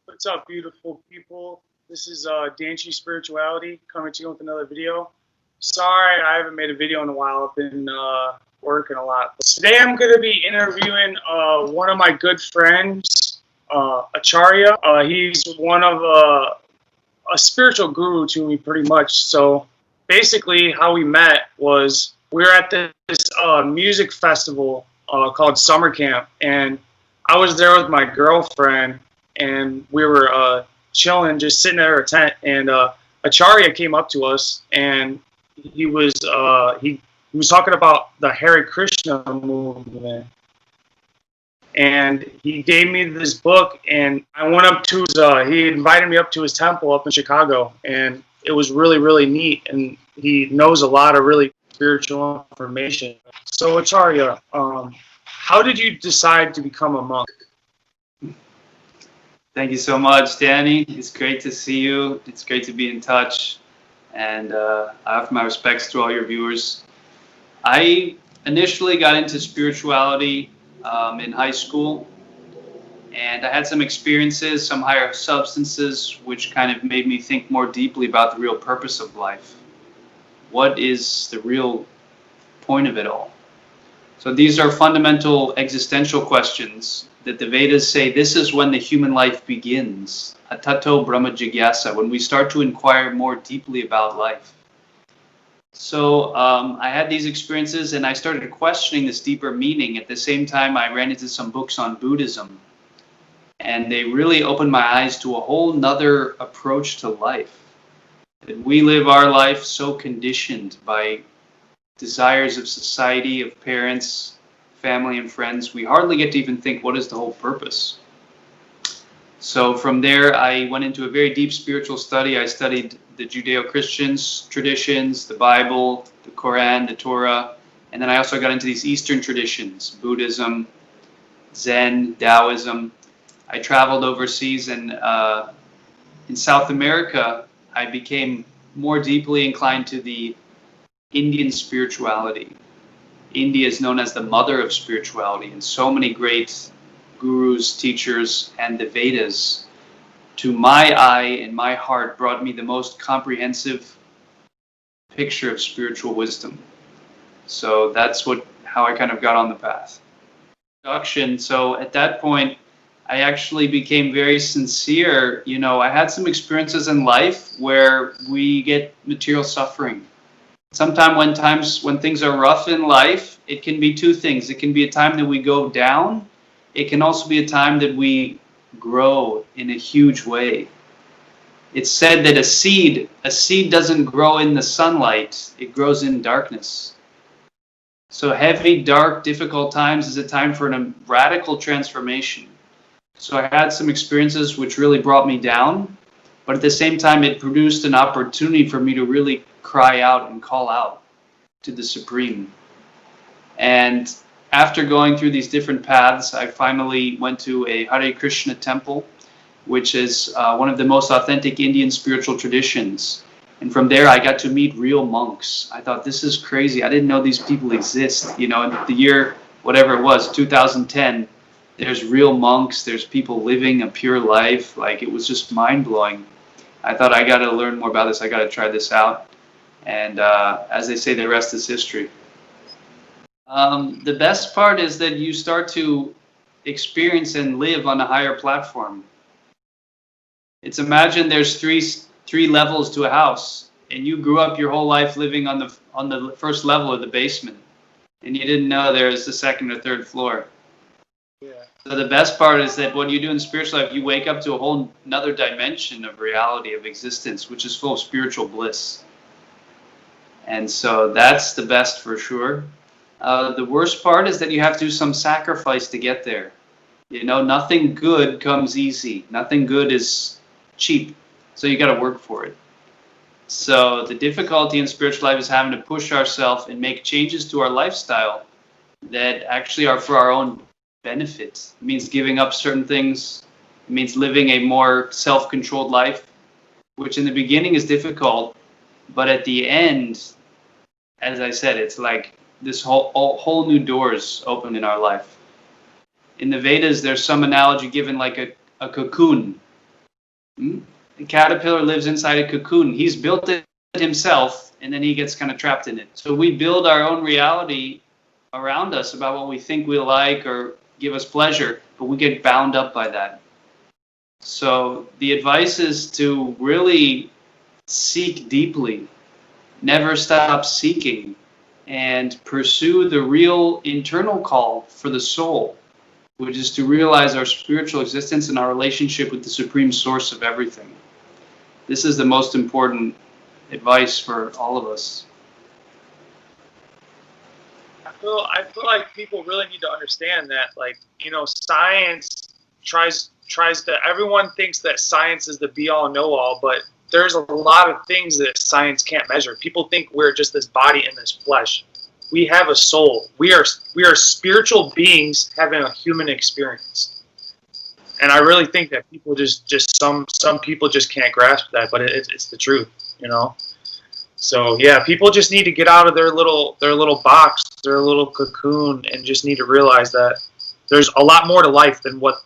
What's up, beautiful people? This is Danchi Spirituality coming to you with another video. Sorry, I haven't made a video in a while. I've been working a lot. Today, I'm going to be interviewing one of my good friends, Acharya. He's one of a spiritual guru to me, pretty much. So, basically, how we met was we were at this music festival called Summer Camp, and I was there with my girlfriend, and we were chilling, just sitting at our tent, and Acharya came up to us, and he was talking about the Hare Krishna movement, and he gave me this book, and I went up to his. He invited me up to his temple up in Chicago, and it was really really neat, and he knows a lot of really spiritual information. So Acharya, how did you decide to become a monk? Thank you so much, Danny. It's great to see you. It's great to be in touch. And I offer my respects to all your viewers. I initially got into spirituality in high school. And I had some experiences, some higher substances, which kind of made me think more deeply about the real purpose of life. What is the real point of it all? So these are fundamental existential questions that the Vedas say this is when the human life begins. Atato Brahma Jigyasa, when we start to inquire more deeply about life. So I had these experiences and I started questioning this deeper meaning. At the same time, I ran into some books on Buddhism. And they really opened my eyes to a whole nother approach to life. That we live our life so conditioned by desires of society, of parents, family, and friends, we hardly get to even think what is the whole purpose. So from there, I went into a very deep spiritual study. I studied the Judeo-Christian traditions, the Bible, the Quran, the Torah, and then I also got into these Eastern traditions, Buddhism, Zen, Taoism. I traveled overseas, and in South America, I became more deeply inclined to the Indian spirituality. India is known as the mother of spirituality, and so many great gurus, teachers, and the Vedas, to my eye and my heart, brought me the most comprehensive picture of spiritual wisdom. So that's how I kind of got on the path. So at that point, I actually became very sincere. You know, I had some experiences in life where we get material suffering. Sometimes when things are rough in life, it can be two things. It can be a time that we go down. It can also be a time that we grow in a huge way. It's said that a seed doesn't grow in the sunlight. It grows in darkness. So heavy, dark, difficult times is a time for a radical transformation. So I had some experiences which really brought me down, but at the same time, it produced an opportunity for me to really cry out and call out to the Supreme. And after going through these different paths, I finally went to a Hare Krishna temple, which is one of the most authentic Indian spiritual traditions. And from there, I got to meet real monks. I thought, this is crazy. I didn't know these people exist. You know, in the year, whatever it was, 2010, there's real monks, there's people living a pure life. Like, it was just mind-blowing. I thought, I got to learn more about this. I got to try this out. And as they say, the rest is history. The best part is that you start to experience and live on a higher platform. It's imagine there's three levels to a house, and you grew up your whole life living on the first level of the basement, and you didn't know there's the second or third floor. Yeah. So the best part is that when you do in spiritual life, you wake up to a whole another dimension of reality, of existence, which is full of spiritual bliss. And so that's the best for sure. The worst part is that you have to do some sacrifice to get there. You know, nothing good comes easy. Nothing good is cheap. So you got to work for it. So the difficulty in spiritual life is having to push ourselves and make changes to our lifestyle that actually are for our own benefit. It means giving up certain things. It means living a more self-controlled life, which in the beginning is difficult, but at the end, as I said, it's like this whole new doors open in our life. In the Vedas, there's some analogy given like a cocoon. Hmm? The caterpillar lives inside a cocoon. He's built it himself, and then he gets kind of trapped in it. So we build our own reality around us about what we think we like or give us pleasure, but we get bound up by that. So the advice is to really seek deeply, never stop seeking, and pursue the real internal call for the soul, which is to realize our spiritual existence and our relationship with the supreme source of everything. This is the most important advice for all of us. I feel like people really need to understand that, like, science tries to. Everyone thinks that science is the be all know all, but there's a lot of things that science can't measure. People think we're just this body and this flesh. We have a soul. We are spiritual beings having a human experience. And I really think that people just some people just can't grasp that, but it's the truth, So yeah, people just need to get out of their little box, their little cocoon, and just need to realize that there's a lot more to life than what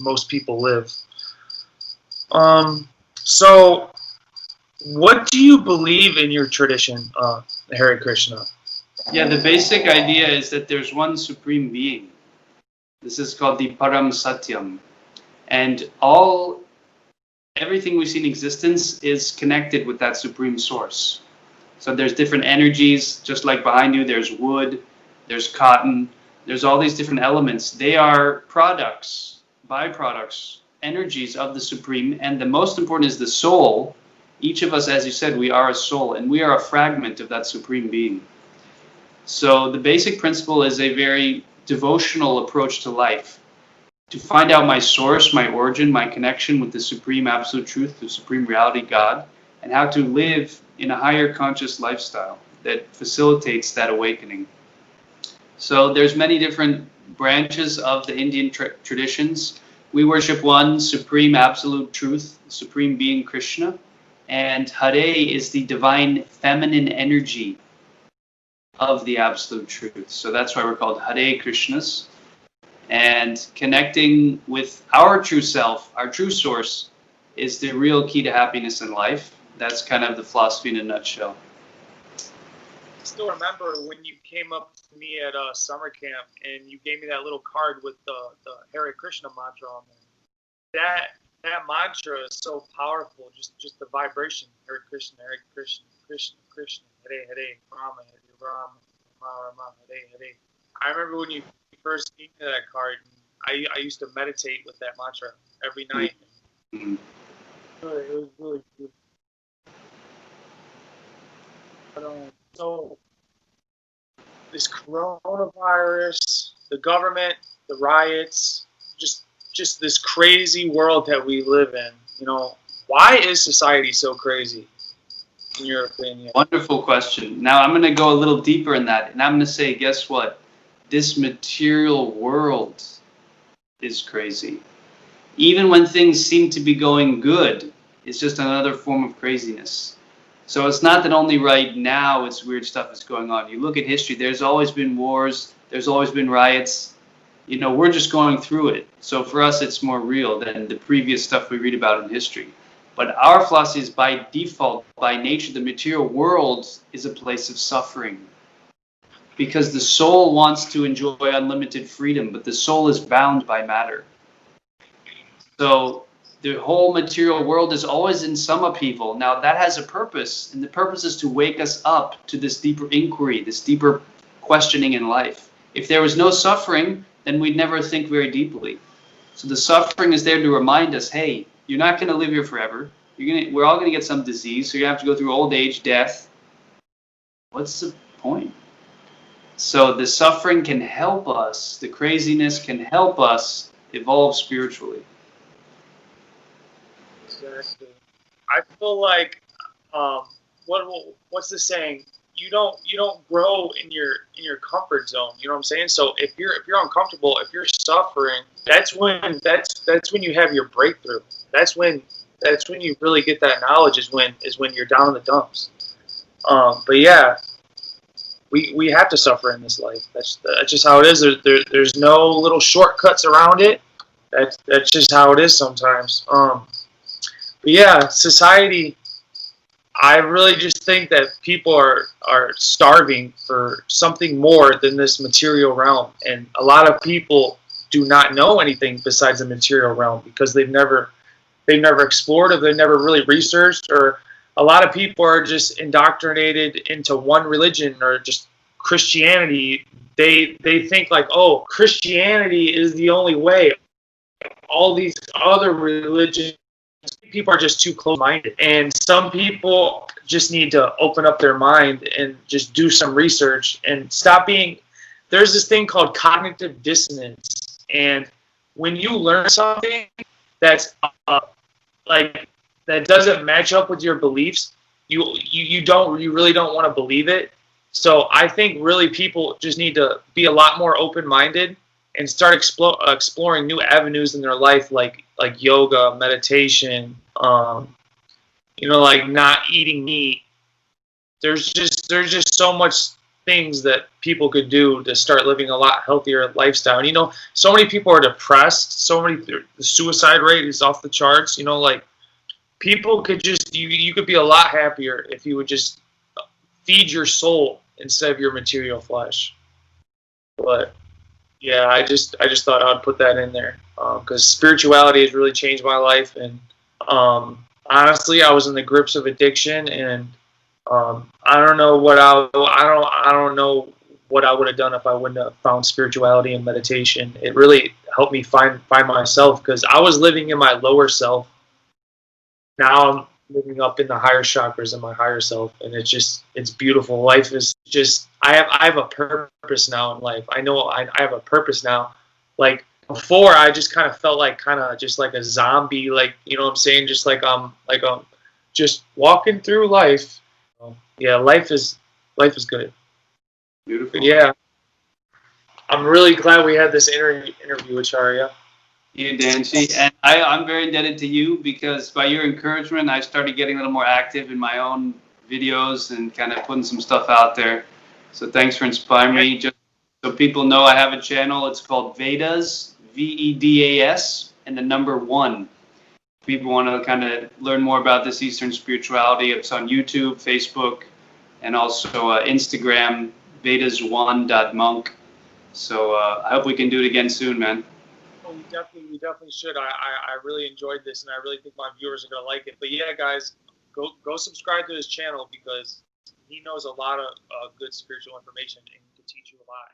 most people live. So what do you believe in your tradition, Hare Krishna? Yeah, the basic idea is that there's one supreme being. This is called the Param Satyam. And everything we see in existence is connected with that supreme source. So there's different energies, just like behind you, there's wood, there's cotton, there's all these different elements. They are products, byproducts, energies of the supreme. And the most important is the soul. Each of us, as you said, we are a soul, and we are a fragment of that supreme being. So the basic principle is a very devotional approach to life. To find out my source, my origin, my connection with the supreme absolute truth, the supreme reality, God, and how to live in a higher conscious lifestyle that facilitates that awakening. So there's many different branches of the Indian traditions. We worship one supreme absolute truth, supreme being Krishna, and Hare is the divine feminine energy of the absolute truth. So that's why we're called Hare Krishnas. And connecting with our true self, our true source, is the real key to happiness in life. That's kind of the philosophy in a nutshell. I still remember when you came up to me at summer camp and you gave me that little card with the Hare Krishna mantra on there. That mantra is so powerful. Just the vibration. Hare Krishna, Krishna, Krishna, Hare Hare, Rama, Hare Rama, Rama Rama, Hare Hare. I remember when you first gave me that card, I used to meditate with that mantra every night. Mm-hmm. It was really good. So this coronavirus, the government, the riots, just this crazy world that we live in. Why is society so crazy, in your opinion? Wonderful question. Now I'm going to go a little deeper in that, and I'm going to say, guess what? This material world is crazy. Even when things seem to be going good, it's just another form of craziness. So it's not that only right now it's weird stuff is going on. You look at history, there's always been wars, there's always been riots. We're just going through it. So for us, it's more real than the previous stuff we read about in history. But our philosophy is by default, by nature, the material world is a place of suffering. Because the soul wants to enjoy unlimited freedom, but the soul is bound by matter. So the whole material world is always in some upheaval. Now that has a purpose, and the purpose is to wake us up to this deeper inquiry, this deeper questioning in life. If there was no suffering, then we'd never think very deeply. So the suffering is there to remind us, hey, you're not going to live here forever. We're all going to get some disease, so you have to go through old age, death. What's the point? So the suffering can help us, the craziness can help us evolve spiritually. Exactly. I feel like what's the saying? You don't grow in your comfort zone. You know what I'm saying? So if you're uncomfortable, if you're suffering, that's when you have your breakthrough. That's when you really get that knowledge. Is when you're down in the dumps. But yeah. We have to suffer in this life. That's just how it is. There's no little shortcuts around it. That's just how it is sometimes. But But yeah, society, I really just think that people are starving for something more than this material realm. And a lot of people do not know anything besides the material realm because they've never explored or they've never really researched, or a lot of people are just indoctrinated into one religion or just Christianity. They think like, oh, Christianity is the only way. All these other religions, people are just too close-minded, and some people just need to open up their mind and just do some research and stop being. There's this thing called cognitive dissonance, and when you learn something that's like that doesn't match up with your beliefs, you really don't want to believe it. So I think really people just need to be a lot more open-minded and start exploring new avenues in their life, like yoga, meditation, like not eating meat. There's just so much things that people could do to start living a lot healthier lifestyle. And so many people are depressed. The suicide rate is off the charts. Like people could just you could be a lot happier if you would just feed your soul instead of your material flesh. But yeah, I just thought I'd put that in there because spirituality has really changed my life, and honestly, I was in the grips of addiction, and I don't know what I don't know what I would have done if I wouldn't have found spirituality and meditation. It really helped me find myself because I was living in my lower self. Now I'm living up in the higher chakras in my higher self, and it's beautiful. Life is just I have a purpose now in life. I know I have a purpose now. Like before, I just kind of felt like just like a zombie, like what I'm saying, just like just walking through life. Yeah, life is good. Beautiful. But yeah, I'm really glad we had this interview, Acharya. You, Danchi. And I'm very indebted to you because by your encouragement, I started getting a little more active in my own videos and kind of putting some stuff out there. So thanks for inspiring me. Just so people know, I have a channel. It's called Vedas, Vedas, and the number 1. People want to kind of learn more about this Eastern spirituality. It's on YouTube, Facebook, and also Instagram, vedasone.monk. So I hope we can do it again soon, man. Oh, we definitely should. I really enjoyed this, and I really think my viewers are gonna like it. But yeah, guys, go subscribe to his channel because he knows a lot of good spiritual information and he can teach you a lot.